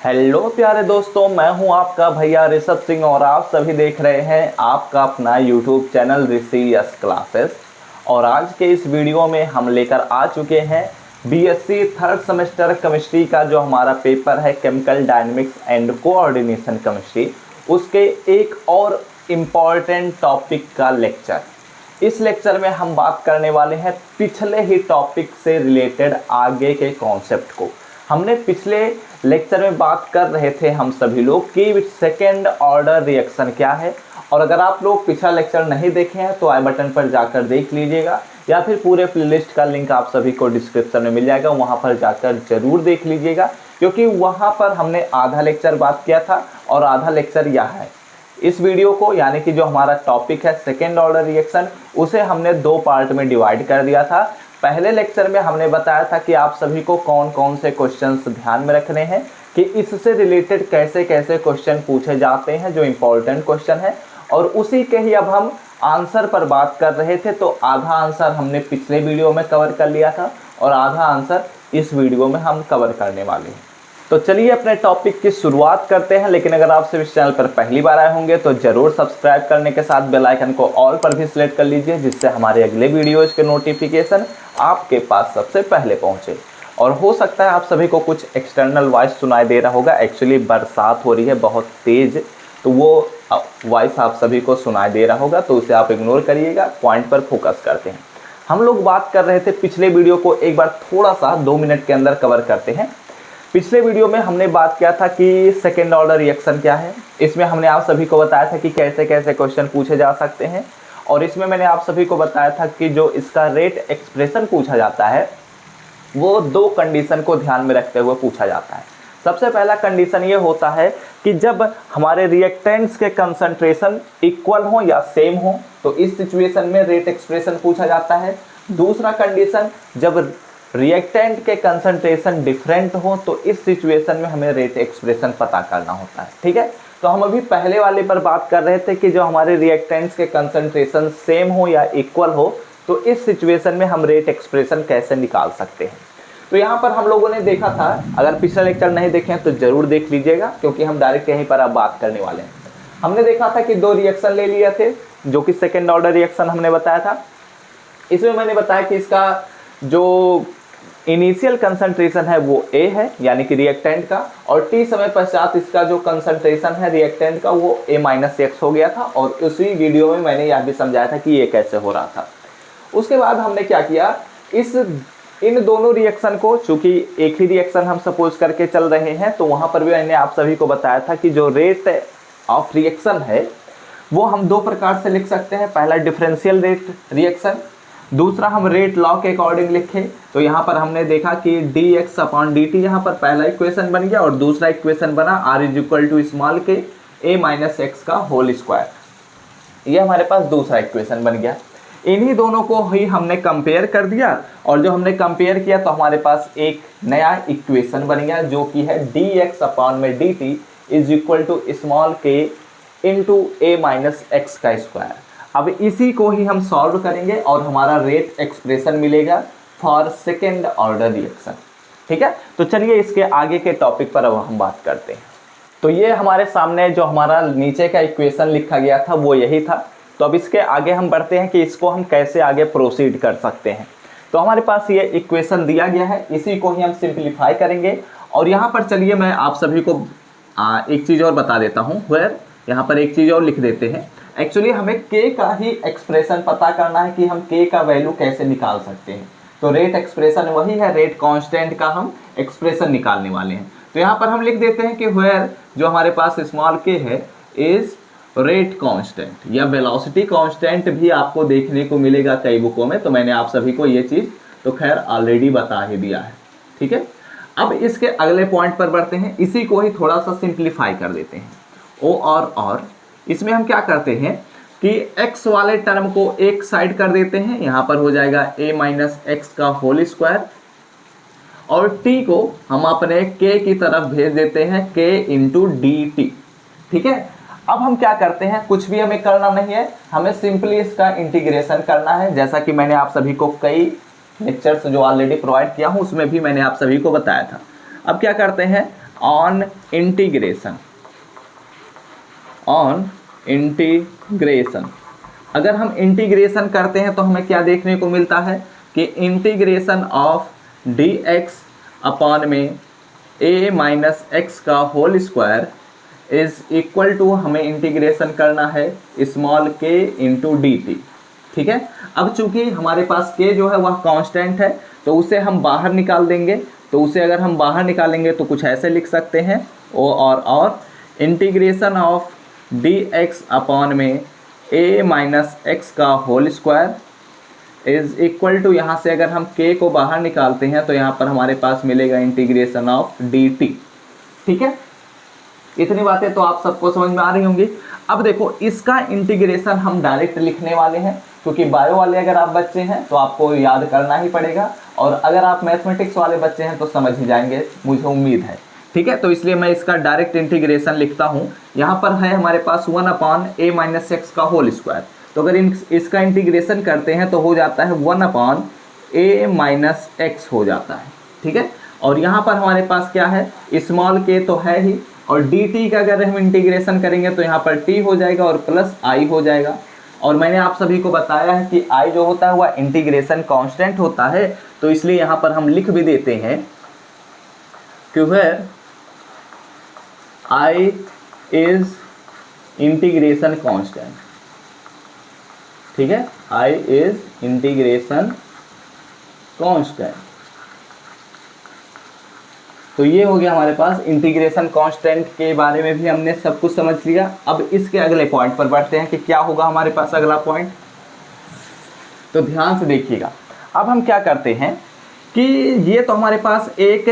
Hello प्यारे दोस्तों, मैं हूं आपका भैया ऋषभ सिंह और आप सभी देख रहे हैं आपका अपना यूट्यूब चैनल ऋषि यस क्लासेस। और आज के इस वीडियो में हम लेकर आ चुके हैं बीएससी थर्ड सेमेस्टर केमिस्ट्री का जो हमारा पेपर है chemical dynamics and coordination chemistry, उसके एक और इम्पॉर्टेंट टॉपिक का लेक्चर। इस लेक्चर में हम बात करने वाले हैं पिछले ही टॉपिक से रिलेटेड आगे के कॉन्सेप्ट को। हमने पिछले लेक्चर में बात कर रहे थे हम सभी लोग कि सेकेंड ऑर्डर रिएक्शन क्या है, और अगर आप लोग पिछला लेक्चर नहीं देखे हैं तो आई बटन पर जाकर देख लीजिएगा, या फिर पूरे प्लेलिस्ट का लिंक आप सभी को डिस्क्रिप्शन में मिल जाएगा, वहां पर जाकर जरूर देख लीजिएगा, क्योंकि वहां पर हमने आधा लेक्चर बात किया था और आधा लेक्चर यह है। इस वीडियो को यानी कि जो हमारा टॉपिक है सेकेंड ऑर्डर रिएक्शन, उसे हमने दो पार्ट में डिवाइड कर दिया था। पहले लेक्चर में हमने बताया था कि आप सभी को कौन कौन से क्वेश्चंस ध्यान में रखने हैं, कि इससे रिलेटेड कैसे कैसे क्वेश्चन पूछे जाते हैं जो इम्पोर्टेंट क्वेश्चन है, और उसी के ही अब हम आंसर पर बात कर रहे थे। तो आधा आंसर हमने पिछले वीडियो में कवर कर लिया था और आधा आंसर इस वीडियो में हम कवर करने वाले हैं। तो चलिए अपने टॉपिक की शुरुआत करते हैं। लेकिन अगर आप इस चैनल पर पहली बार आए होंगे तो जरूर सब्सक्राइब करने के साथ बेल आइकन को ऑल पर भी सिलेक्ट कर लीजिए, जिससे हमारे अगले वीडियोज के नोटिफिकेशन आपके पास सबसे पहले पहुंचे। और हो सकता है आप सभी को कुछ एक्सटर्नल वॉइस सुनाई दे रहा होगा, एक्चुअली बरसात हो रही है बहुत तेज, तो वो वॉइस आप सभी को सुनाई दे रहा होगा, तो उसे आप इग्नोर करिएगा। पॉइंट पर फोकस करते हैं। हम लोग बात कर रहे थे पिछले वीडियो को, एक बार थोड़ा सा 2 मिनट के अंदर कवर करते हैं। पिछले वीडियो में हमने बात किया था कि सेकेंड ऑर्डर रिएक्शन क्या है। इसमें हमने आप सभी को बताया था कि कैसे कैसे क्वेश्चन पूछे जा सकते हैं, और इसमें मैंने आप सभी को बताया था कि जो इसका रेट एक्सप्रेशन पूछा जाता है वो 2 कंडीशन को ध्यान में रखते हुए पूछा जाता है। सबसे पहला कंडीशन ये होता है कि जब हमारे रिएक्टेंट्स के कंसंट्रेशन इक्वल हो या सेम हो, तो इस सिचुएशन में रेट एक्सप्रेशन पूछा जाता है। दूसरा कंडीशन, जब रिएक्टेंट के कंसंट्रेशन डिफरेंट हो, तो इस सिचुएशन में हमें रेट एक्सप्रेशन पता करना होता है। ठीक है, तो हम अभी पहले वाले पर बात कर रहे थे कि जो हमारे रिएक्टेंट्स के कंसंट्रेशन सेम हो या इक्वल हो, तो इस सिचुएशन में हम रेट एक्सप्रेशन कैसे निकाल सकते हैं। तो यहाँ पर हम लोगों ने देखा था, अगर पिछला लेक्चर नहीं देखे हैं तो जरूर देख लीजिएगा, क्योंकि हम डायरेक्ट यहीं पर अब बात करने वाले हैं। हमने देखा था कि 2 रिएक्शन ले लिए थे, जो कि सेकेंड ऑर्डर रिएक्शन हमने बताया था। इसमें मैंने बताया कि इसका जो इनिशियल कंसंट्रेशन है वो A है, यानी कि रिएक्टेंट का, और T समय पश्चात इसका जो कंसंट्रेशन है रिएक्टेंट का वो A-X हो गया था। और उसी वीडियो में मैंने यह भी समझाया था कि ये कैसे हो रहा था। उसके बाद हमने क्या किया, इन दोनों रिएक्शन को, चूंकि एक ही रिएक्शन हम सपोज करके चल रहे हैं, तो वहां पर भी मैंने आप सभी को बताया था कि जो रेट ऑफ रिएक्शन है वो हम 2 प्रकार से लिख सकते हैं। पहला डिफरेंशियल रेट रिएक्शन, दूसरा हम रेट लॉ के अकॉर्डिंग लिखे। तो यहाँ पर हमने देखा कि dx/dt यहाँ पर पहला इक्वेशन बन गया, और दूसरा इक्वेशन बना r = A-x का होल स्क्वायर। ये हमारे पास दूसरा इक्वेशन बन गया। इन्हीं दोनों को ही हमने कंपेयर कर दिया, और जो हमने कंपेयर किया तो हमारे पास एक नया इक्वेशन बन गया, जो कि है dx/dt = k A-x का स्क्वायर। अब इसी को ही हम सॉल्व करेंगे और हमारा रेट एक्सप्रेशन मिलेगा फॉर सेकेंड ऑर्डर रिएक्शन। ठीक है, तो चलिए इसके आगे के टॉपिक पर अब हम बात करते हैं। तो ये हमारे सामने जो हमारा नीचे का इक्वेशन लिखा गया था वो यही था। तो अब इसके आगे हम बढ़ते हैं कि इसको हम कैसे आगे प्रोसीड कर सकते हैं। तो हमारे पास ये इक्वेशन दिया गया है, इसी को ही हम सिंप्लीफाई करेंगे। और यहाँ पर चलिए मैं आप सभी को एक चीज़ और बता देता हूँ, वेयर यहाँ पर एक चीज़ और लिख देते हैं। एक्चुअली हमें k का ही एक्सप्रेशन पता करना है कि हम k का वैल्यू कैसे निकाल सकते हैं। तो रेट एक्सप्रेशन वही है, रेट कांस्टेंट का हम एक्सप्रेशन निकालने वाले हैं। तो यहाँ पर हम लिख देते हैं कि वेयर जो हमारे पास स्मॉल k है इज रेट कांस्टेंट, या वेलोसिटी कांस्टेंट भी आपको देखने को मिलेगा कई बुकों में। तो मैंने आप सभी को ये चीज़ तो खैर ऑलरेडी बता ही दिया है। ठीक है, अब इसके अगले पॉइंट पर बढ़ते हैं, इसी को ही थोड़ा सा सिंप्लीफाई कर देते हैं। और इसमें हम क्या करते हैं कि x वाले टर्म को एक साइड कर देते हैं, यहाँ पर हो जाएगा A-x का होल स्क्वायर, और t को हम अपने k की तरफ भेज देते हैं k × dt। ठीक है, अब हम क्या करते हैं, कुछ भी हमें करना नहीं है, हमें सिंपली इसका इंटीग्रेशन करना है, जैसा कि मैंने आप सभी को कई लेक्चर्स जो ऑलरेडी प्रोवाइड किया हूँ उसमें भी मैंने आप सभी को बताया था। अब क्या करते हैं, ऑन इंटीग्रेशन। अगर हम इंटीग्रेशन करते हैं तो हमें क्या देखने को मिलता है कि इंटीग्रेशन ऑफ dx अपॉन में a माइनस एक्स का whole square is equal to, हमें इंटीग्रेशन करना है small k into d t. ठीक है, अब चूंकि हमारे पास k जो है वह कांस्टेंट है तो उसे हम बाहर निकाल देंगे। तो उसे अगर हम बाहर निकालेंगे तो कुछ ऐसे लिख सकते हैं और इंटीग्रेशन ऑफ dx अपॉन में a माइनस एक्स का whole square is equal to, यहाँ से अगर हम k को बाहर निकालते हैं तो यहाँ पर हमारे पास मिलेगा इंटीग्रेशन ऑफ dt। ठीक है, इतनी बातें तो आप सबको समझ में आ रही होंगी। अब देखो इसका इंटीग्रेशन हम डायरेक्ट लिखने वाले हैं, क्योंकि बायो वाले अगर आप बच्चे हैं तो आपको याद करना ही पड़ेगा, और अगर आप मैथमेटिक्स वाले बच्चे हैं तो समझ ही जाएंगे, मुझे उम्मीद है। ठीक है, तो इसलिए मैं इसका डायरेक्ट इंटीग्रेशन लिखता हूँ। यहाँ पर है हमारे पास 1 अपॉन a माइनस एक्स का होल स्क्वायर, तो अगर इसका इंटीग्रेशन करते हैं तो हो जाता है 1 अपॉन a माइनस एक्स हो जाता है। ठीक है, और यहाँ पर हमारे पास क्या है, स्मॉल k तो है ही, और dt का अगर हम इंटीग्रेशन करेंगे तो यहाँ पर t हो जाएगा और प्लस i हो जाएगा। और मैंने आप सभी को बताया है कि i जो होता है वह इंटीग्रेशन कांस्टेंट होता है, तो इसलिए यहाँ पर हम लिख भी देते हैं कि where i is integration constant. ठीक है, i इज इंटीग्रेशन कांस्टेंट। तो ये हो गया हमारे पास इंटीग्रेशन कांस्टेंट के बारे में भी हमने सब कुछ समझ लिया। अब इसके अगले पॉइंट पर बढ़ते हैं कि क्या होगा हमारे पास अगला पॉइंट। तो ध्यान से देखिएगा, अब हम क्या करते हैं कि ये तो हमारे पास एक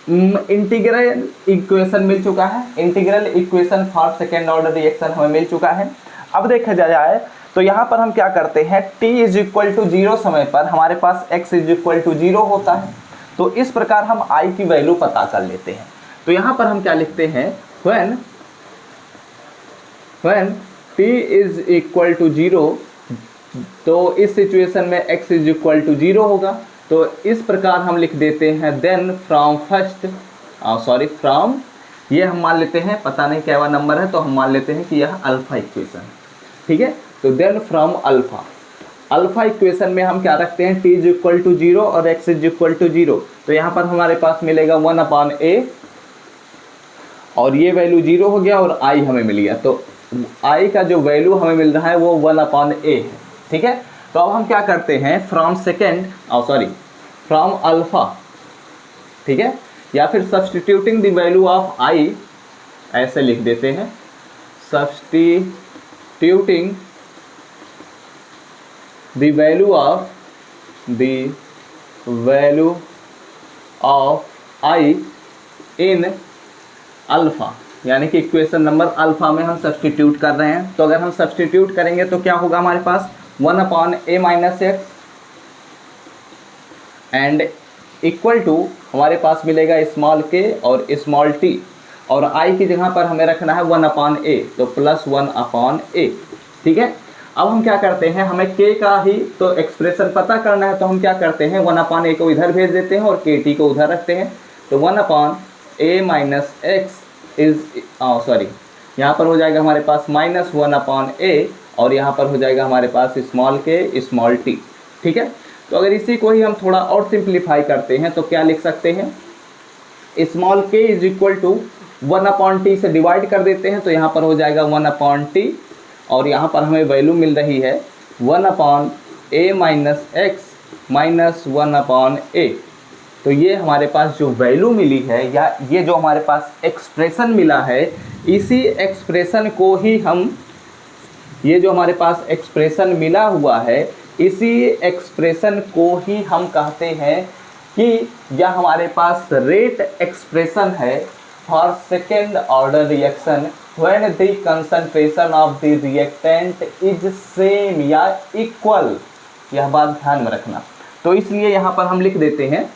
इंटीग्रल इक्वेशन मिल चुका है, integral equation for second order reaction हमें मिल चुका है। अब देखा जाए तो यहाँ पर हम क्या करते हैं, t इज इक्वल टू 0 समय पर हमारे पास x इज इक्वल टू 0 होता है, तो इस प्रकार हम i की वैल्यू पता कर लेते हैं। तो यहाँ पर हम क्या लिखते हैं, when t is equal to 0, तो इस सिचुएशन में x इज इक्वल टू 0 होगा। तो इस प्रकार हम लिख देते हैं देन फ्रॉम ये हम मान लेते हैं, पता नहीं क्या हुआ नंबर है, तो हम मान लेते हैं कि यह अल्फा इक्वेशन। ठीक है, तो देन फ्रॉम अल्फा इक्वेशन में हम क्या रखते हैं, t इज इक्वल टू 0 और x इज इक्वल टू 0। तो यहाँ पर हमारे पास मिलेगा 1 अपॉन a, और ये वैल्यू 0 हो गया और i हमें मिल गया। तो i का जो वैल्यू हमें मिल रहा है वो 1 अपॉन a है। ठीक है, तो अब हम क्या करते हैं, फ्रॉम अल्फा, ठीक है, या फिर substituting the value of i, ऐसे लिख देते हैं, substituting the value of i in alpha, यानी कि इक्वेशन नंबर अल्फा में हम सब्सटीट्यूट कर रहे हैं। तो अगर हम सब्सटीट्यूट करेंगे तो क्या होगा हमारे पास, 1 upon a minus x and equal to हमारे पास मिलेगा स्मॉल k और स्मॉल t, और i की जगह पर हमें रखना है 1 अपॉन a, तो प्लस 1 अपॉन a। ठीक है, अब हम क्या करते हैं, हमें k का ही तो एक्सप्रेशन पता करना है, तो हम क्या करते हैं 1 अपॉन a को इधर भेज देते हैं और kt को उधर रखते हैं। तो 1 upon a minus x is यहाँ पर हो जाएगा हमारे पास माइनस 1 अपॉन a, और यहाँ पर हो जाएगा हमारे पास स्मॉल k स्मॉल t। ठीक है, तो अगर इसी को ही हम थोड़ा और सिंप्लीफाई करते हैं तो क्या लिख सकते हैं, small k is equal to 1 upon t से डिवाइड कर देते हैं, तो यहाँ पर हो जाएगा 1 अपॉन t, और यहाँ पर हमें वैल्यू मिल रही है 1 upon a minus x minus 1 upon a। तो ये हमारे पास जो वैल्यू मिली है, या ये जो हमारे पास एक्सप्रेशन मिला है, इसी एक्सप्रेशन को ही हम, ये जो हमारे पास एक्सप्रेशन मिला हुआ है, इसी एक्सप्रेशन को ही हम कहते हैं कि यह हमारे पास रेट एक्सप्रेशन है for second order reaction when the concentration of the reactant is same या equal, यह बात ध्यान में रखना। तो इसलिए यहाँ पर हम लिख देते हैं,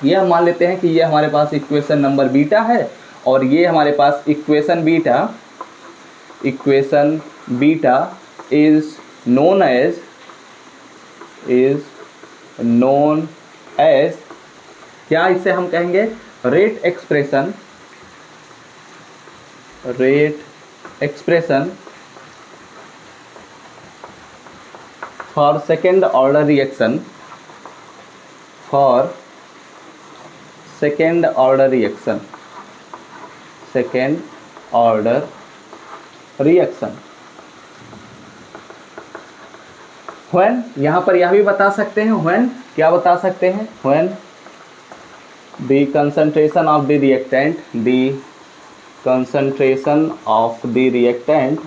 यह मान लेते हैं कि ये हमारे पास इक्वेशन नंबर बीटा है, और ये हमारे पास equation beta is known as क्या इसे हम कहेंगे, rate expression rate expression for second order reaction, for second order reaction, second order reaction when, यहाँ पर यह भी बता सकते हैं when, क्या बता सकते हैं when the concentration of the reactant, the concentration of the reactant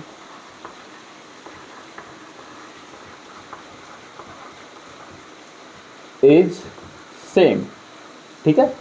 is same, ठीक है,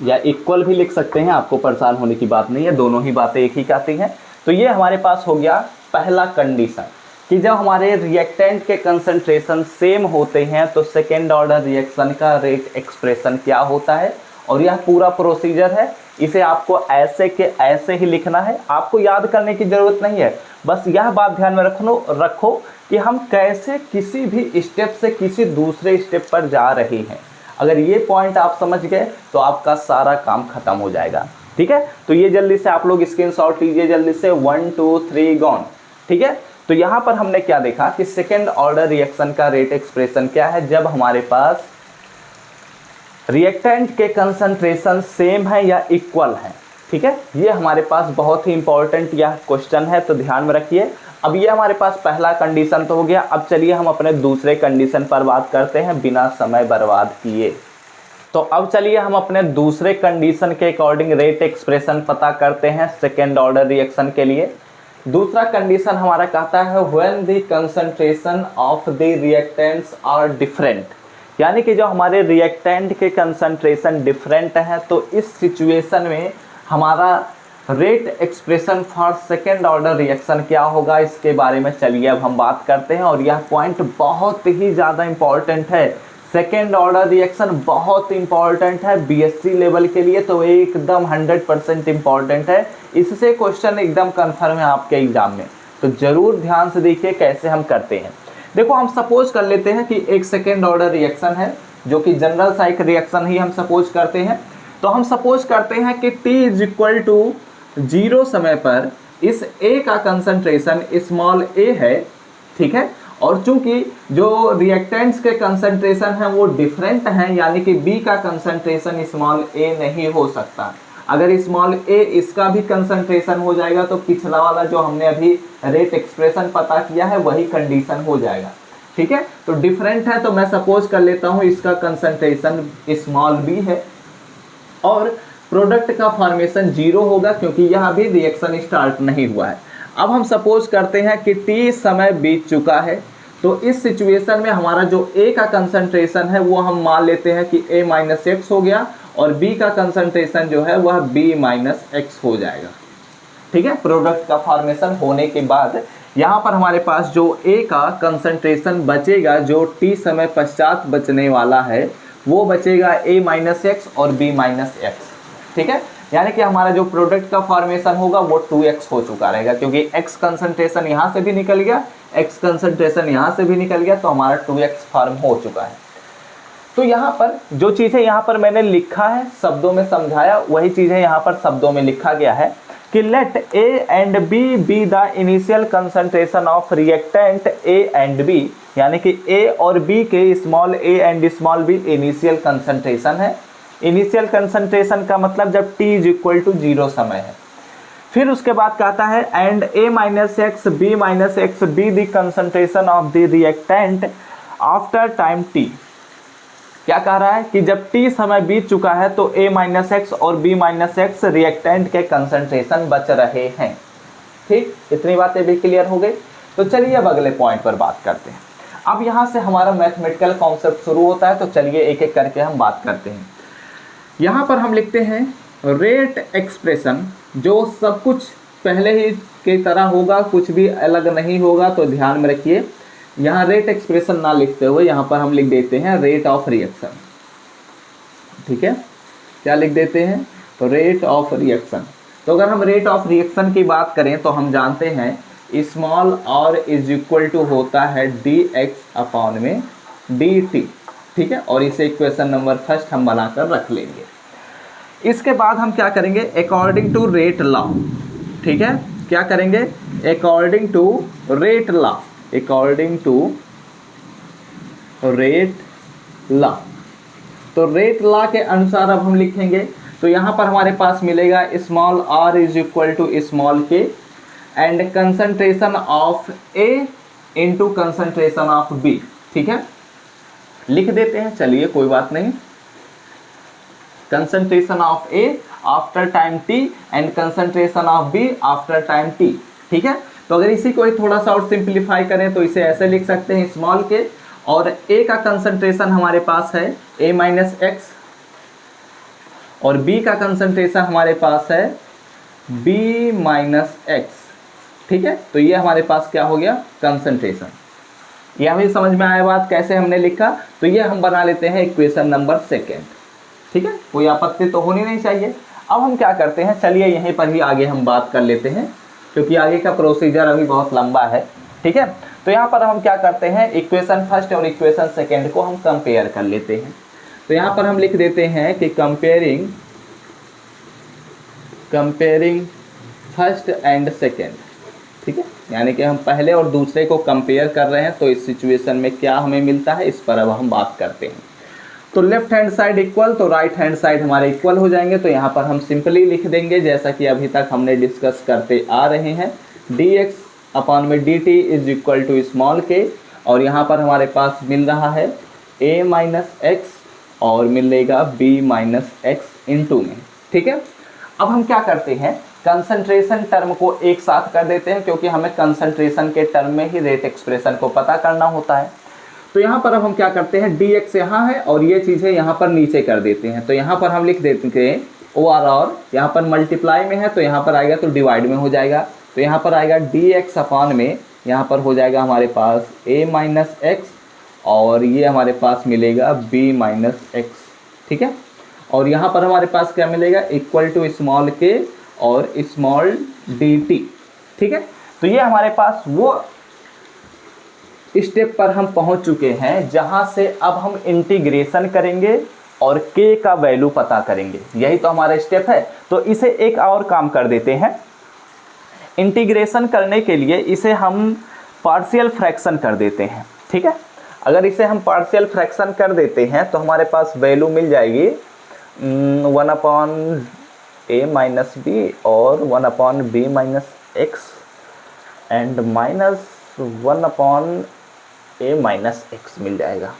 या इक्वल भी लिख सकते हैं, आपको परेशान होने की बात नहीं है, दोनों ही बातें एक ही कहती हैं। तो ये हमारे पास हो गया पहला कंडीशन कि जब हमारे रिएक्टेंट के कंसंट्रेशन सेम होते हैं तो सेकेंड ऑर्डर रिएक्शन का रेट एक्सप्रेशन क्या होता है। और यह पूरा प्रोसीजर है, इसे आपको ऐसे के ऐसे ही लिखना है, आपको याद करने की ज़रूरत नहीं है। बस यह बात ध्यान में रखो कि हम कैसे किसी भी स्टेप से किसी दूसरे स्टेप पर जा रहे हैं। अगर ये पॉइंट आप समझ गए तो आपका सारा काम खत्म हो जाएगा, ठीक है। तो ये जल्दी से आप लोग स्क्रीनशॉट लीजिए, जल्दी से 1 2 3 गॉन, ठीक है। तो यहाँ पर हमने क्या देखा कि सेकेंड ऑर्डर रिएक्शन का रेट एक्सप्रेशन क्या है, जब हमारे पास रिएक्टेंट के कंसंट्रेशन सेम है या इक्वल है, ठीक है। ये हमारे पास बहुत ही इंपॉर्टेंट यह क्वेश्चन है, तो ध्यान में रखिए। अब ये हमारे पास पहला कंडीशन तो हो गया। अब चलिए हम अपने दूसरे कंडीशन पर बात करते हैं बिना समय बर्बाद किए। तो अब चलिए हम अपने दूसरे कंडीशन के अकॉर्डिंग रेट एक्सप्रेशन पता करते हैं सेकेंड ऑर्डर रिएक्शन के लिए। दूसरा कंडीशन हमारा कहता है when the concentration of the reactants are different, यानी कि जो हमारे रिएक्टेंट के कंसंट्रेशन डिफरेंट हैं तो इस सिचुएशन में हमारा rate expression for second order reaction क्या होगा, इसके बारे में चलिए अब हम बात करते हैं। और यह पॉइंट बहुत ही ज़्यादा इम्पॉर्टेंट है, सेकेंड ऑर्डर रिएक्शन बहुत इंपॉर्टेंट है बीएससी लेवल के लिए, तो एकदम 100% इम्पॉर्टेंट है। इससे क्वेश्चन एकदम कन्फर्म है आपके एग्जाम में, तो ज़रूर ध्यान से देखिए कैसे हम करते हैं। देखो हम सपोज कर लेते हैं कि एक सेकेंड ऑर्डर रिएक्शन है जो कि जनरल साइकिल रिएक्शन ही हम सपोज करते हैं। तो हम सपोज करते हैं कि t = 0 समय पर इस A का कंसंट्रेशन स्मॉल a है, ठीक है। और चूंकि जो रिएक्टेंट्स के कंसंट्रेशन हैं वो डिफरेंट हैं, यानी कि B का कंसंट्रेशन स्मॉल a नहीं हो सकता। अगर स्मॉल a इसका भी कंसंट्रेशन हो जाएगा तो पिछला वाला जो हमने अभी रेट एक्सप्रेशन पता किया है वही कंडीशन हो जाएगा, ठीक है। तो डिफरेंट है, तो मैं सपोज कर लेता हूँ इसका कंसंट्रेशन स्मॉल b है और प्रोडक्ट का फॉर्मेशन 0 होगा क्योंकि यह अभी रिएक्शन स्टार्ट नहीं हुआ है। अब हम सपोज करते हैं कि t समय बीत चुका है, तो इस सिचुएशन में हमारा जो A का कंसंट्रेशन है वो हम मान लेते हैं कि A - x हो गया और B का कंसंट्रेशन जो है वह B - x हो जाएगा, ठीक है। प्रोडक्ट का फॉर्मेशन होने के बाद यहाँ पर हमारे पास जो A का कंसंट्रेशन बचेगा, जो t समय पश्चात बचने वाला है, वो बचेगा A - x और B - x, ठीक है। यानी कि हमारा जो प्रोडक्ट का फॉर्मेशन होगा वो 2x हो चुका रहेगा, क्योंकि x कंसंट्रेशन यहाँ से भी निकल गया, x कंसंट्रेशन यहाँ से भी निकल गया, तो हमारा 2x फॉर्म हो चुका है। तो यहाँ पर जो चीज़ें यहाँ पर मैंने लिखा है शब्दों में समझाया, वही चीज़ें यहाँ पर शब्दों में लिखा गया है कि let A and B be the initial concentration of reactant A and B, यानी कि A और B के small a and small b initial concentration है। इनिशियल कंसंट्रेशन का मतलब जब t = 0 समय है। फिर उसके बाद कहता है and A - x B - x be the concentration of the reactant after time t। क्या कह रहा है कि जब t समय बीत चुका है तो A - x और B - x रिएक्टेंट के कंसंट्रेशन बच रहे हैं, ठीक। इतनी बातें भी क्लियर हो गई। तो चलिए अब अगले पॉइंट पर बात करते हैं। अब यहाँ से हमारा मैथमेटिकल कॉन्सेप्ट शुरू होता है, तो चलिए एक एक करके हम बात करते हैं। यहाँ पर हम लिखते हैं रेट एक्सप्रेशन, जो सब कुछ पहले ही की तरह होगा, कुछ भी अलग नहीं होगा, तो ध्यान में रखिए। यहाँ रेट एक्सप्रेशन ना लिखते हुए यहाँ पर हम लिख देते हैं रेट ऑफ रिएक्शन, ठीक है। क्या लिख देते हैं, तो रेट ऑफ रिएक्शन। तो अगर हम रेट ऑफ रिएक्शन की बात करें तो हम जानते हैं स्मॉल r = होता है dx/dt, ठीक है। और इसे इक्वेशन नंबर फर्स्ट हम बनाकर रख लेंगे। इसके बाद हम क्या करेंगे, अकॉर्डिंग टू रेट लॉ, ठीक है, क्या करेंगे, according to rate law, according to rate law. तो रेट लॉ के अनुसार अब हम लिखेंगे, तो यहाँ पर हमारे पास मिलेगा small r is equal to small k and concentration of A into concentration of B, ठीक है, लिख देते हैं, चलिए कोई बात नहीं। Concentration of A after time t and concentration of B after time t, ठीक है। तो अगर इसी को थोड़ा सा और सिंप्लीफाई करें तो इसे ऐसे लिख सकते हैं, स्मॉल k और A का कंसंट्रेशन हमारे पास है A माइनस एक्स और B का कंसंट्रेशन हमारे पास है B माइनस एक्स, ठीक है। तो ये हमारे पास क्या हो गया, कंसंट्रेशन। यह भी समझ में आया बात कैसे हमने लिखा। तो ये हम बना लेते हैं इक्वेशन नंबर सेकेंड, ठीक है, कोई आपत्ति तो होनी नहीं चाहिए। अब हम क्या करते हैं, चलिए यहीं पर ही आगे हम बात कर लेते हैं, क्योंकि आगे का प्रोसीजर अभी बहुत लंबा है, ठीक है। तो यहाँ पर हम क्या करते हैं, इक्वेशन फर्स्ट और इक्वेशन सेकेंड को हम कंपेयर कर लेते हैं। तो यहाँ पर हम लिख देते हैं कि कंपेयरिंग फर्स्ट एंड सेकेंड, ठीक है, यानी कि हम पहले और दूसरे को कंपेयर कर रहे हैं, तो इस सिचुएशन में क्या हमें मिलता है, इस पर अब हम बात करते हैं। तो लेफ्ट हैंड साइड इक्वल, तो राइट हैंड साइड हमारे इक्वल हो जाएंगे। तो यहाँ पर हम सिंपली लिख देंगे जैसा कि अभी तक हमने डिस्कस करते आ रहे हैं, dx अपॉन में dt is equal to small k, और यहाँ पर हमारे पास मिल रहा है a माइनस एक्स और मिलेगा b माइनस एक्स इंटू में, ठीक है। अब हम क्या करते हैं, कंसंट्रेशन टर्म को एक साथ कर देते हैं, क्योंकि हमें कंसंट्रेशन के टर्म में ही रेट एक्सप्रेशन को पता करना होता है। तो यहाँ पर अब हम क्या करते हैं, dx यहाँ है और ये चीज़ें यहाँ पर नीचे कर देते हैं। तो यहाँ पर हम लिख देते हैं और यहाँ पर मल्टीप्लाई में है, तो यहाँ पर आएगा तो डिवाइड में हो जाएगा। तो यहाँ पर आएगा dx अपॉन में, यहाँ पर हो जाएगा हमारे पास a माइनस एक्स और ये हमारे पास मिलेगा b माइनस एक्स, ठीक है। और यहाँ पर हमारे पास क्या मिलेगा, इक्वल टू स्मॉल k और स्मॉल dt, ठीक है। तो ये हमारे पास वो स्टेप पर हम पहुंच चुके हैं जहां से अब हम इंटीग्रेशन करेंगे और k का वैल्यू पता करेंगे, यही तो हमारा स्टेप है। तो इसे एक और काम कर देते हैं, इंटीग्रेशन करने के लिए इसे हम पार्शियल फ्रैक्शन कर देते हैं, ठीक है। अगर इसे हम पार्शियल फ्रैक्शन कर देते हैं तो हमारे पास वैल्यू मिल जाएगी 1 अपॉन a माइनस बी और 1 upon b minus x and minus 1 upon a minus x मिल जाएगा।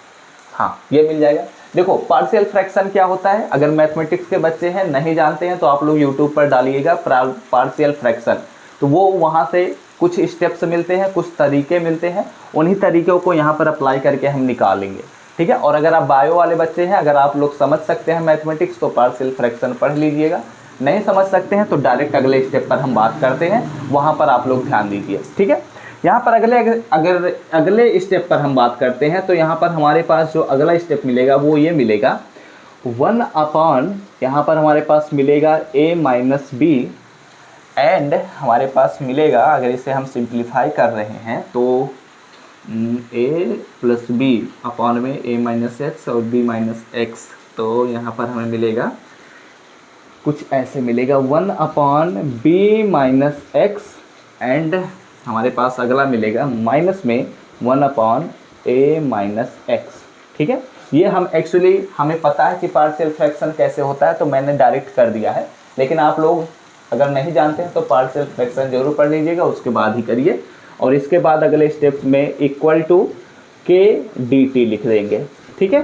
हाँ, ये मिल जाएगा। देखो पार्शियल फ्रैक्शन क्या होता है, अगर मैथमेटिक्स के बच्चे हैं नहीं जानते हैं तो आप लोग यूट्यूब पर डालिएगा पार्शियल फ्रैक्शन, तो वो वहाँ से कुछ स्टेप्स मिलते हैं, कुछ तरीके मिलते हैं, उन्हीं तरीक़ों को यहाँ पर अप्लाई करके हम निकालेंगे, ठीक है। और अगर आप बायो वाले बच्चे हैं, अगर आप लोग समझ सकते हैं मैथमेटिक्स तो पार्शियल फ्रैक्शन पढ़ लीजिएगा, नहीं समझ सकते हैं तो डायरेक्ट अगले स्टेप पर हम बात करते हैं, वहाँ पर आप लोग ध्यान दीजिए, ठीक है। यहाँ पर अगले स्टेप पर हम बात करते हैं, तो यहाँ पर हमारे पास जो अगला स्टेप मिलेगा वो ये मिलेगा 1 अपॉन, यहाँ पर हमारे पास मिलेगा a माइनस बी एंड हमारे पास मिलेगा, अगर इसे हम सिंप्लीफाई कर रहे हैं तो a प्लस बी अपॉन में a माइनस एक्स और b माइनस एक्स, तो यहाँ पर हमें मिलेगा कुछ ऐसे मिलेगा 1 upon b minus x and हमारे पास अगला मिलेगा माइनस में 1 अपॉन a माइनस एक्स, ठीक है। ये हम एक्चुअली हमें पता है कि पार्शियल फ्रैक्शन कैसे होता है, तो मैंने डायरेक्ट कर दिया है, लेकिन आप लोग अगर नहीं जानते हैं तो पार्शियल फ्रैक्शन जरूर पढ़ लीजिएगा, उसके बाद ही करिए। और इसके बाद अगले स्टेप में इक्वल टू k dt लिख देंगे, ठीक है।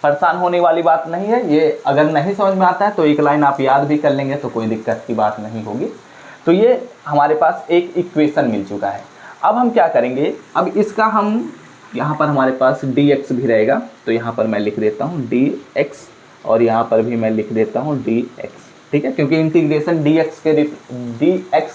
परेशान होने वाली बात नहीं है, ये अगर नहीं समझ में आता है तो एक लाइन आप याद भी कर लेंगे तो कोई दिक्कत की बात नहीं होगी। तो ये हमारे पास एक इक्वेशन मिल चुका है। अब हम क्या करेंगे, अब इसका हम यहाँ पर हमारे पास dx भी रहेगा, तो यहाँ पर मैं लिख देता हूँ dx और यहाँ पर भी मैं लिख देता हूँ dx, ठीक है, क्योंकि इंटीग्रेशन dx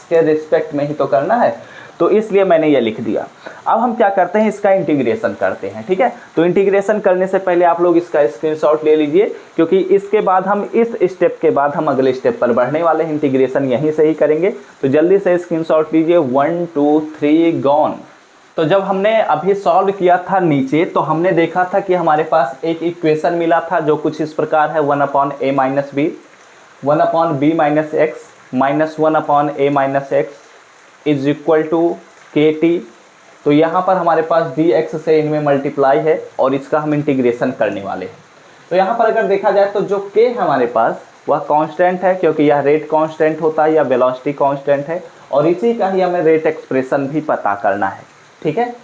के रिस्पेक्ट में ही तो करना है, तो इसलिए मैंने ये लिख दिया। अब हम क्या करते हैं, इसका इंटीग्रेशन करते हैं, ठीक है। तो इंटीग्रेशन करने से पहले आप लोग इसका स्क्रीनशॉट ले लीजिए, क्योंकि इसके बाद हम इस स्टेप के बाद हम अगले स्टेप पर बढ़ने वाले हैं, इंटीग्रेशन यहीं से ही करेंगे। तो जल्दी से स्क्रीनशॉट लीजिए, 1 2 3 गॉन। तो जब हमने अभी सॉल्व किया था नीचे, तो हमने देखा था कि हमारे पास एक इक्वेशन मिला था जो कुछ इस प्रकार है, 1/a minus b 1/b minus x minus 1/a minus x is equal to kt। तो यहाँ पर हमारे पास dx से इनमें मल्टीप्लाई है और इसका हम इंटीग्रेशन करने वाले हैं। तो यहाँ पर अगर देखा जाए तो जो k है हमारे पास वह कांस्टेंट है, क्योंकि यह रेट कांस्टेंट होता है या वेलोसिटी कांस्टेंट है, और इसी का ही हमें रेट एक्सप्रेशन भी पता करना है, ठीक है।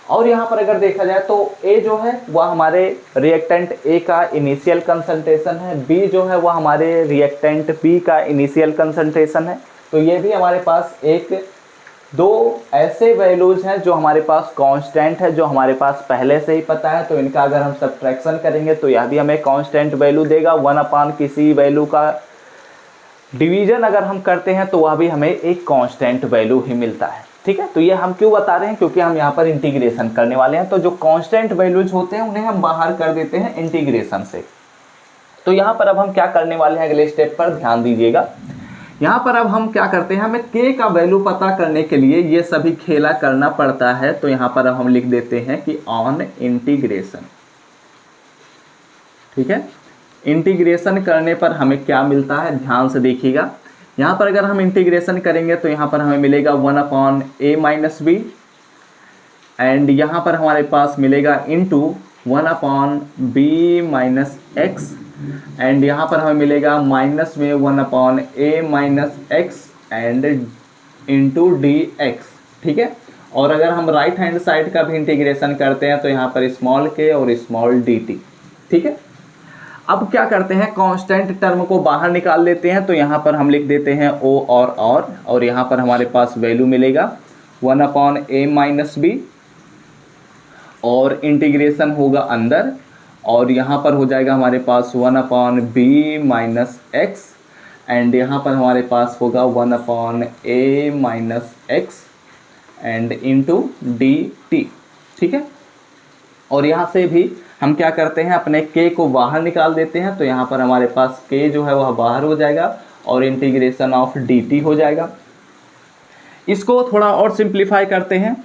और यहाँ पर अगर देखा जाए तो a जो है वह हमारे रिएक्टेंट a का इनिशियल कंसंट्रेशन है, b जो है वह हमारे रिएक्टेंट b का इनिशियल कंसंट्रेशन है। तो ये भी हमारे पास दो ऐसे वैल्यूज हैं जो हमारे पास कांस्टेंट है, जो हमारे पास पहले से ही पता है। तो इनका अगर हम सब्ट्रैक्शन करेंगे तो यह भी हमें कांस्टेंट वैल्यू देगा। 1 किसी वैल्यू का डिवीजन अगर हम करते हैं तो वह भी हमें एक कांस्टेंट वैल्यू ही मिलता है, ठीक है। तो ये हम क्यों बता रहे हैं, क्योंकि हम यहाँ पर इंटीग्रेशन करने वाले हैं। तो जो कांस्टेंट वैल्यूज होते हैं उन्हें हम बाहर कर देते हैं इंटीग्रेशन से। तो यहाँ पर अब हम क्या करने वाले हैं, अगले स्टेप पर ध्यान दीजिएगा। यहाँ पर अब हम क्या करते हैं, हमें k का वैल्यू पता करने के लिए ये सभी खेला करना पड़ता है। तो यहाँ पर अब हम लिख देते हैं कि ऑन इंटीग्रेशन, ठीक है। इंटीग्रेशन करने पर हमें क्या मिलता है, ध्यान से देखिएगा। यहाँ पर अगर हम इंटीग्रेशन करेंगे तो यहाँ पर हमें मिलेगा 1/a माइनस बी, एंड यहाँ पर हमारे पास मिलेगा into 1/b minus x, and यहाँ पर हमें मिलेगा माइनस में 1/a minus x and into D x, ठीक है। और अगर हम राइट हैंड साइड का भी इंटीग्रेशन करते हैं तो यहाँ पर स्मॉल k और स्मॉल dt, ठीक है। अब क्या करते हैं, कांस्टेंट टर्म को बाहर निकाल लेते हैं। तो यहाँ पर हम लिख देते हैं o और यहाँ पर हमारे पास वैल्यू मिलेगा 1/a माइनस बी, और इंटीग्रेशन होगा अंदर, और यहाँ पर हो जाएगा हमारे पास 1/b माइनस एक्स, एंड यहाँ पर हमारे पास होगा 1/a minus x and into d t, ठीक है। और यहाँ से भी हम क्या करते हैं, अपने k को बाहर निकाल देते हैं। तो यहाँ पर हमारे पास k जो है वह बाहर हो जाएगा और इंटीग्रेशन ऑफ dt हो जाएगा। इसको थोड़ा और सिंप्लीफाई करते हैं।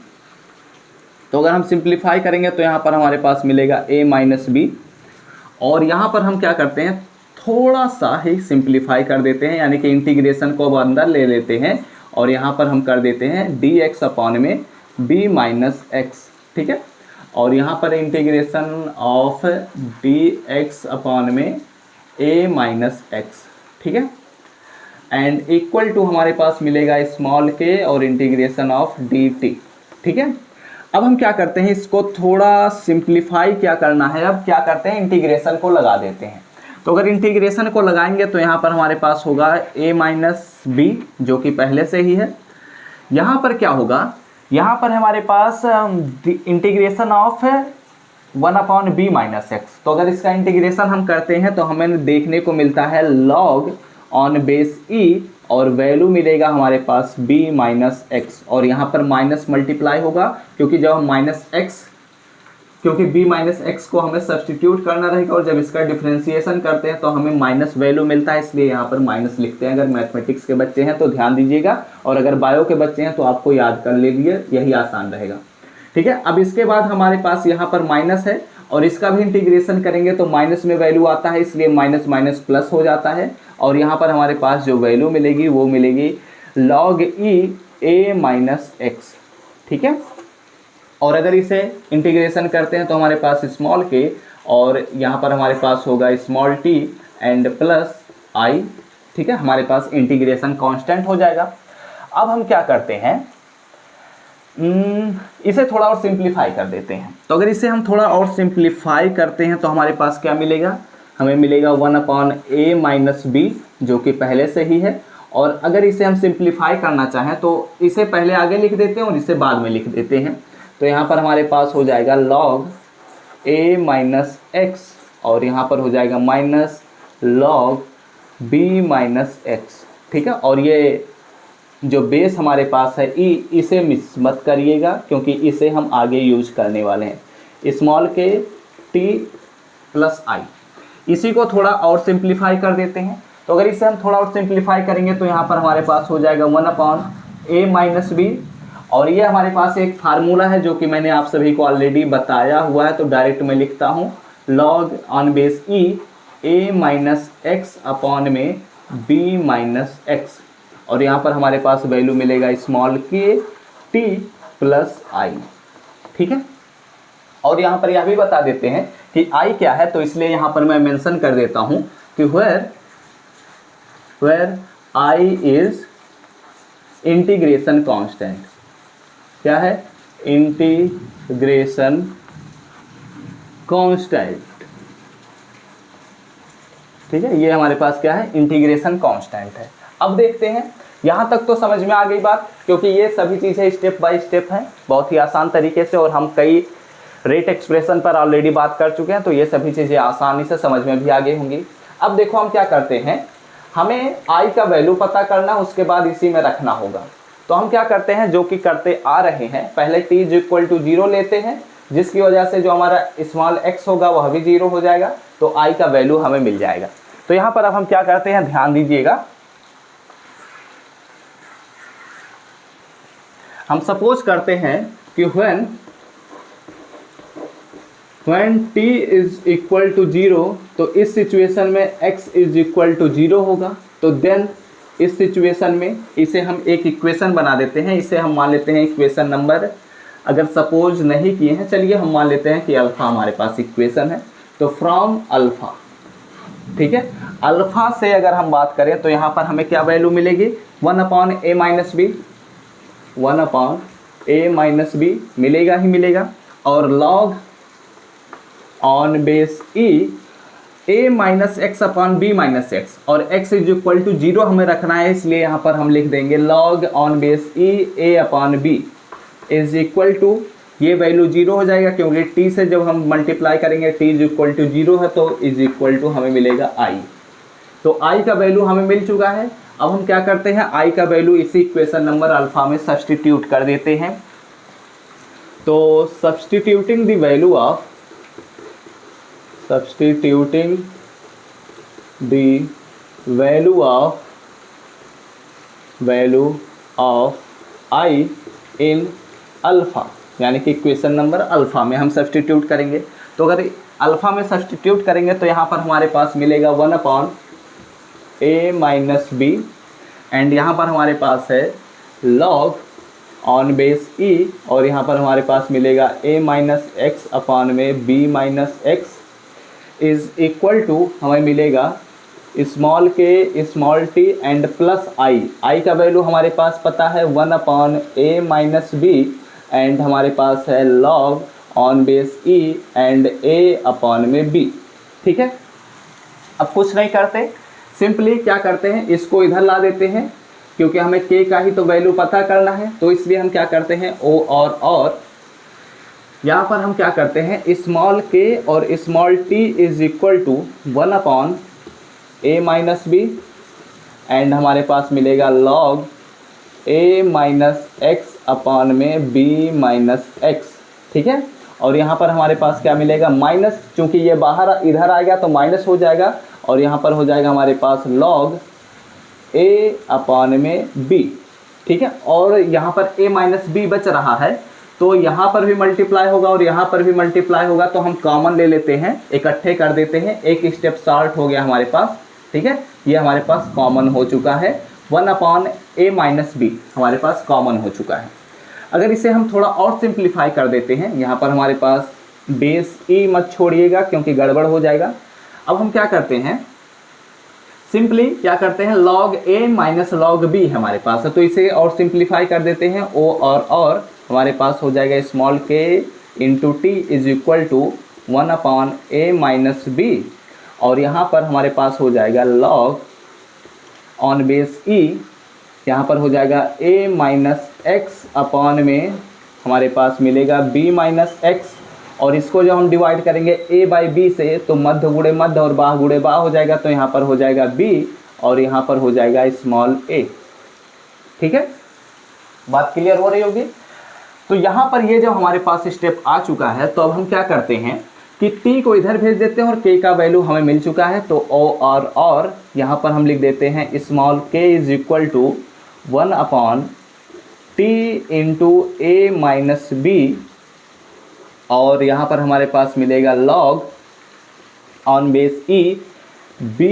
तो अगर हम सिंप्लीफाई करेंगे तो यहाँ पर हमारे पास मिलेगा a माइनस बी, और यहाँ पर हम क्या करते हैं, थोड़ा सा ही सिंप्लीफाई कर देते हैं, यानी कि इंटीग्रेशन को अब अंदर ले लेते हैं और यहाँ पर हम कर देते हैं dx अपॉन में b माइनस एक्स, ठीक है। और यहाँ पर इंटीग्रेशन ऑफ dx अपॉन में a माइनस एक्स, ठीक है, एंड इक्वल टू हमारे पास मिलेगा स्मॉल k और इंटीग्रेशन ऑफ dt, ठीक है। अब हम क्या करते हैं, इसको थोड़ा सिंप्लीफाई क्या करना है, अब क्या करते हैं, इंटीग्रेशन को लगा देते हैं। तो अगर इंटीग्रेशन को लगाएंगे तो यहाँ पर हमारे पास होगा a माइनस बी, जो कि पहले से ही है। यहाँ पर क्या होगा, यहाँ पर हमारे पास integration of 1/b minus x. तो अगर इसका इंटीग्रेशन हम करते हैं तो हमें देखने को मिलता है log ऑन बेस e, और वैल्यू मिलेगा हमारे पास b माइनस एक्स, और यहाँ पर माइनस मल्टीप्लाई होगा, क्योंकि जब हम माइनस एक्स, क्योंकि b माइनस एक्स को हमें सब्सटीट्यूट करना रहेगा, और जब इसका डिफ्रेंसिएशन करते हैं तो हमें माइनस वैल्यू मिलता है, इसलिए यहाँ पर माइनस लिखते हैं। अगर मैथमेटिक्स के बच्चे हैं तो ध्यान दीजिएगा, और अगर बायो के बच्चे हैं तो आपको याद कर लीजिए, यही आसान रहेगा, ठीक है। अब इसके बाद हमारे पास यहाँ पर माइनस है, और इसका भी इंटीग्रेशन करेंगे तो माइनस में वैल्यू आता है, इसलिए माइनस माइनस प्लस हो जाता है, और यहाँ पर हमारे पास जो वैल्यू मिलेगी वो मिलेगी log e a minus x, ठीक है। और अगर इसे इंटीग्रेशन करते हैं तो हमारे पास स्मॉल k, और यहाँ पर हमारे पास होगा small t and plus i, ठीक है। हमारे पास इंटीग्रेशन कांस्टेंट हो जाएगा। अब हम क्या करते हैं, इसे थोड़ा और सिंप्लीफाई कर देते हैं। तो अगर इसे हम थोड़ा और सिंप्लीफाई करते हैं तो हमारे पास क्या मिलेगा, हमें मिलेगा 1/a माइनस बी, जो कि पहले से ही है। और अगर इसे हम सिंप्लीफाई करना चाहें तो इसे पहले आगे लिख देते हैं और इसे बाद में लिख देते हैं। तो यहाँ पर हमारे पास हो जाएगा log a माइनस एक्स, और यहाँ पर हो जाएगा minus log b minus x, ठीक है। और ये जो बेस हमारे पास है e, इसे मिस मत करिएगा, क्योंकि इसे हम आगे यूज करने वाले हैं। Small k t plus i, इसी को थोड़ा और सिंप्लीफाई कर देते हैं। तो अगर इसे हम थोड़ा और सिंप्लीफाई करेंगे तो यहाँ पर हमारे पास हो जाएगा 1/a माइनस बी, और ये हमारे पास एक फार्मूला है जो कि मैंने आप सभी को ऑलरेडी बताया हुआ है, तो डायरेक्ट मैं लिखता हूँ log on base e a minus x upon में b माइनस एक्स, और यहाँ पर हमारे पास वैल्यू मिलेगा स्मॉल के t प्लस आई। ठीक है, और यहाँ पर यह भी बता देते हैं कि i क्या है, तो इसलिए यहाँ पर मैं मेंशन कर देता हूँ कि where i is integration constant. क्या है? Integration constant. ठीक है, ये हमारे पास क्या है? इंटीग्रेशन कांस्टेंट है। अब देखते हैं, यहाँ तक तो समझ में आ गई बात, क्योंकि ये सभी चीज़ें स्टेप बाय स्टेप हैं, बहुत ही आसान तरीके से, और हम कई रेट एक्सप्रेशन पर ऑलरेडी बात कर चुके हैं, तो ये सभी चीज़ें आसानी से समझ में भी आ गई होंगी। अब देखो हम क्या करते हैं, हमें i का वैल्यू पता करना, उसके बाद इसी में रखना होगा। तो हम क्या करते हैं, जो कि करते आ रहे हैं, पहले t इज इक्वल टू 0 लेते हैं, जिसकी वजह से जो हमारा स्मॉल x होगा वह भी 0 हो जाएगा, तो i का वैल्यू हमें मिल जाएगा। तो यहाँ पर अब हम क्या करते हैं, ध्यान दीजिएगा, हम सपोज करते हैं कि when t is equal to 0, तो इस सिचुएशन में x इज इक्वल टू 0 होगा। तो देन इस सिचुएशन में इसे हम एक इक्वेशन बना देते हैं, इसे हम मान लेते हैं इक्वेशन नंबर, अगर सपोज नहीं किए हैं, चलिए हम मान लेते हैं कि अल्फ़ा हमारे पास इक्वेशन है। तो फ्रॉम अल्फ़ा, ठीक है, अल्फ़ा से अगर हम बात करें तो यहाँ पर हमें क्या वैल्यू मिलेगी, 1 upon a minus b, 1 upon a minus b मिलेगा ही मिलेगा, और log on base e a minus x upon b minus x, और x इज इक्वल टू 0 हमें रखना है, इसलिए यहाँ पर हम लिख देंगे log on base e a अपॉन b इज इक्वल टू, ये वैल्यू 0 हो जाएगा क्योंकि t से जब हम मल्टीप्लाई करेंगे t इज इक्वल टू 0 है, तो इज इक्वल टू हमें मिलेगा i। तो i का वैल्यू हमें मिल चुका है। अब हम क्या करते हैं, i का वैल्यू इसी इक्वेशन नंबर अल्फ़ा में सब्सटीट्यूट कर देते हैं। तो substituting the value of substituting the value of i in alpha, यानी कि इक्वेशन नंबर अल्फ़ा में हम सब्सटीट्यूट करेंगे। तो अगर अल्फ़ा में सब्सटीट्यूट करेंगे तो यहाँ पर हमारे पास मिलेगा 1 upon a minus b, and यहाँ पर हमारे पास है लॉग ऑन बेस ई, और यहाँ पर हमारे पास मिलेगा ए माइनस एक्स अपॉन में b minus x is equal to हमें मिलेगा small k small t and plus i का वैल्यू हमारे पास पता है 1 upon a minus b, and हमारे पास है log on base e and a upon में बी। ठीक है, अब कुछ नहीं करते, सिंपली क्या करते हैं, इसको इधर ला देते हैं, क्योंकि हमें के का ही तो वैल्यू पता करना है, तो इसलिए हम क्या करते हैं, ओ और यहाँ पर हम क्या करते हैं, स्मॉल के और small t is equal to 1 upon a minus b, and हमारे पास मिलेगा log a minus x upon में बी माइनस एक्स। ठीक है, और यहाँ पर हमारे पास क्या मिलेगा, माइनस, चूँकि ये बाहर इधर आ गया तो माइनस हो जाएगा, और यहाँ पर हो जाएगा हमारे पास लॉग ए अपॉन में बी। ठीक है, और यहाँ पर ए माइनस बी बच रहा है, तो यहाँ पर भी मल्टीप्लाई होगा और यहाँ पर भी मल्टीप्लाई होगा, तो हम कॉमन ले लेते हैं, इकट्ठे कर देते हैं, एक स्टेप शॉर्ट हो गया हमारे पास। ठीक है, ये हमारे पास कॉमन हो चुका है, 1 अपॉन ए माइनस बी हमारे पास कॉमन हो चुका है। अगर इसे हम थोड़ा और सिंप्लीफाई कर देते हैं, यहाँ पर हमारे पास बेस ई मत छोड़िएगा क्योंकि गड़बड़ हो जाएगा। अब हम क्या करते हैं, सिंपली क्या करते हैं, log a minus log B हमारे पास है, तो इसे और सिंप्लीफाई कर देते हैं, ओ और हमारे पास हो जाएगा small k into t is equal to 1 upon a minus B, और यहाँ पर हमारे पास हो जाएगा लॉग ऑन बेस ई, यहाँ पर हो जाएगा ए माइनस एक्स अपॉन में हमारे पास मिलेगा बी माइनस एक्स, और इसको जब हम डिवाइड करेंगे ए बाई बी से, तो मध्य गुणे मध्य और बाह गुणे बाह हो जाएगा, तो यहाँ पर हो जाएगा बी और यहाँ पर हो जाएगा स्मॉल ए। ठीक है, बात क्लियर हो रही होगी। तो यहाँ पर ये जब हमारे पास स्टेप आ चुका है, तो अब हम क्या करते हैं कि t को इधर भेज देते हैं, और k का वैल्यू हमें मिल चुका है, तो o और यहाँ पर हम लिख देते हैं small k is equal to 1 upon t into a minus B, और यहाँ पर हमारे पास मिलेगा log on base e b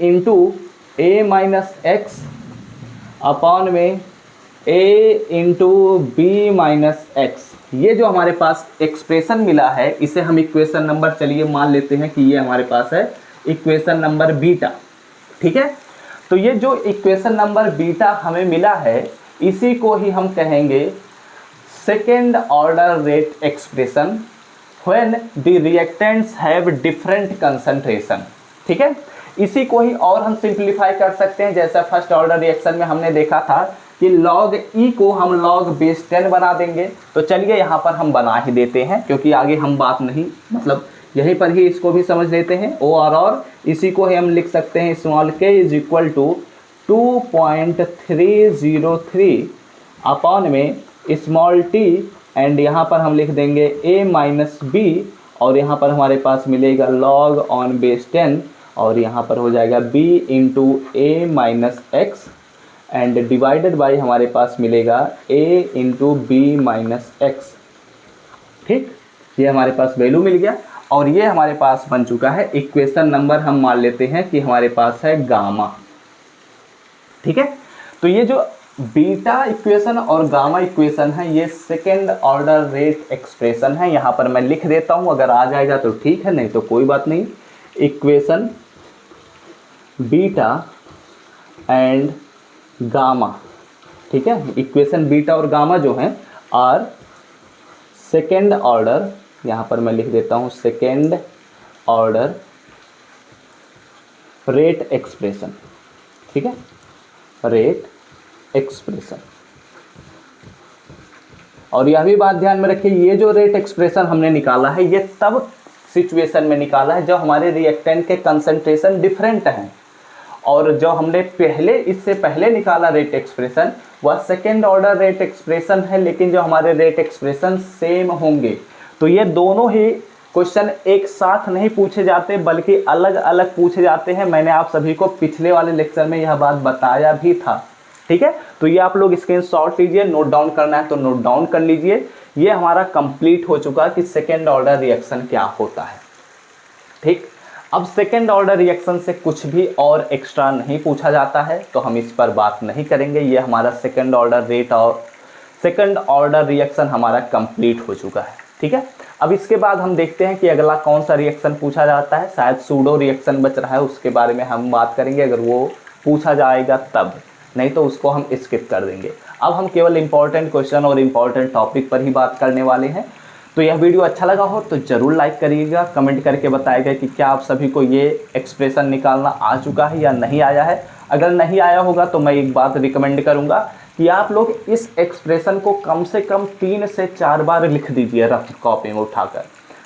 into a minus x upon में a into b minus x. ये जो हमारे पास एक्सप्रेशन मिला है इसे हम इक्वेशन नंबर, चलिए मान लेते हैं कि ये हमारे पास है इक्वेशन नंबर बीटा। ठीक है, तो ये जो इक्वेशन नंबर बीटा हमें मिला है इसी को ही हम कहेंगे second order rate expression when the reactants have different concentration. ठीक है, इसी को ही और हम सिंप्लीफाई कर सकते हैं। जैसा फर्स्ट ऑर्डर रिएक्शन में हमने देखा था कि log e को हम log बेस 10 बना देंगे, तो चलिए यहाँ पर हम बना ही देते हैं, क्योंकि आगे हम बात नहीं, मतलब यहीं पर ही इसको भी समझ लेते हैं। और इसी को ही हम लिख सकते हैं small k is equal to 2.303 upon में स्मॉल t, एंड यहाँ पर हम लिख देंगे a माइनस बी, और यहाँ पर हमारे पास मिलेगा log ऑन बेस 10, और यहाँ पर हो जाएगा b into a minus x, and divided by हमारे पास मिलेगा a into b minus x. ठीक, ये हमारे पास वैल्यू मिल गया, और ये हमारे पास बन चुका है इक्वेशन नंबर, हम मान लेते हैं कि हमारे पास है गामा। ठीक है, तो ये जो बीटा इक्वेशन और गामा इक्वेशन है ये सेकेंड ऑर्डर रेट एक्सप्रेशन है। यहाँ पर मैं लिख देता हूँ, अगर आ जाएगा तो ठीक है, नहीं तो कोई बात नहीं। इक्वेशन बीटा एंड गामा, ठीक है, इक्वेशन बीटा और गामा जो हैं आर सेकेंड ऑर्डर, यहाँ पर मैं लिख देता हूँ सेकेंड ऑर्डर रेट एक्सप्रेशन। ठीक है, रेट एक्सप्रेशन। और यह भी बात ध्यान में रखिए, ये जो रेट एक्सप्रेशन हमने निकाला है ये तब सिचुएशन में निकाला है जब हमारे रिएक्टेंट के कंसंट्रेशन डिफरेंट हैं, और जो हमने इससे पहले निकाला रेट एक्सप्रेशन वह सेकेंड ऑर्डर रेट एक्सप्रेशन है, लेकिन जो हमारे रेट एक्सप्रेशन सेम होंगे। तो ये दोनों ही क्वेश्चन एक साथ नहीं पूछे जाते बल्कि अलग अलग पूछे जाते हैं। मैंने आप सभी को पिछले वाले लेक्चर में यह बात बताया भी था। ठीक है, तो ये आप लोग स्क्रीनशॉट लीजिए, नोट डाउन करना है तो नोट डाउन कर लीजिए। ये हमारा कंप्लीट हो चुका कि सेकेंड ऑर्डर रिएक्शन क्या होता है। ठीक, अब सेकेंड ऑर्डर रिएक्शन से कुछ भी और एक्स्ट्रा नहीं पूछा जाता है, तो हम इस पर बात नहीं करेंगे। ये हमारा सेकेंड ऑर्डर रेट और सेकेंड ऑर्डर रिएक्शन हमारा कंप्लीट हो चुका है। ठीक है, अब इसके बाद हम देखते हैं कि अगला कौन सा रिएक्शन पूछा जाता है। शायद सूडो रिएक्शन बच रहा है, उसके बारे में हम बात करेंगे अगर वो पूछा जाएगा तब, नहीं तो उसको हम स्किप कर देंगे। अब हम केवल इंपॉर्टेंट क्वेश्चन और इंपॉर्टेंट टॉपिक पर ही बात करने वाले हैं। तो यह वीडियो अच्छा लगा हो तो ज़रूर लाइक करिएगा, कमेंट करके बताइएगा कि क्या आप सभी को ये एक्सप्रेशन निकालना आ चुका है या नहीं आया है। अगर नहीं आया होगा तो मैं एक बात रिकमेंड करूँगा कि आप लोग इस एक्सप्रेशन को कम से कम 3 से 4 बार लिख दीजिए रफ कॉपी में उठाकर।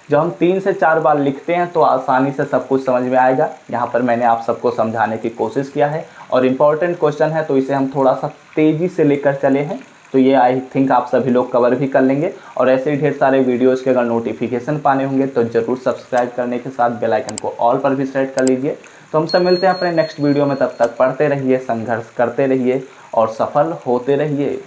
जब हम 3 से 4 बार लिखते हैं तो आसानी से सब कुछ समझ में आएगा। यहाँ पर मैंने आप सबको समझाने की कोशिश किया है, और इम्पॉर्टेंट क्वेश्चन है तो इसे हम थोड़ा सा तेज़ी से लेकर चले हैं, तो ये आई थिंक आप सभी लोग कवर भी कर लेंगे। और ऐसे ही ढेर सारे वीडियोज़ के अगर नोटिफिकेशन पाने होंगे तो ज़रूर सब्सक्राइब करने के साथ बेल आइकन को ऑल पर भी सेट कर लीजिए। तो हम सब मिलते हैं अपने नेक्स्ट वीडियो में, तब तक पढ़ते रहिए, संघर्ष करते रहिए और सफल होते रहिए।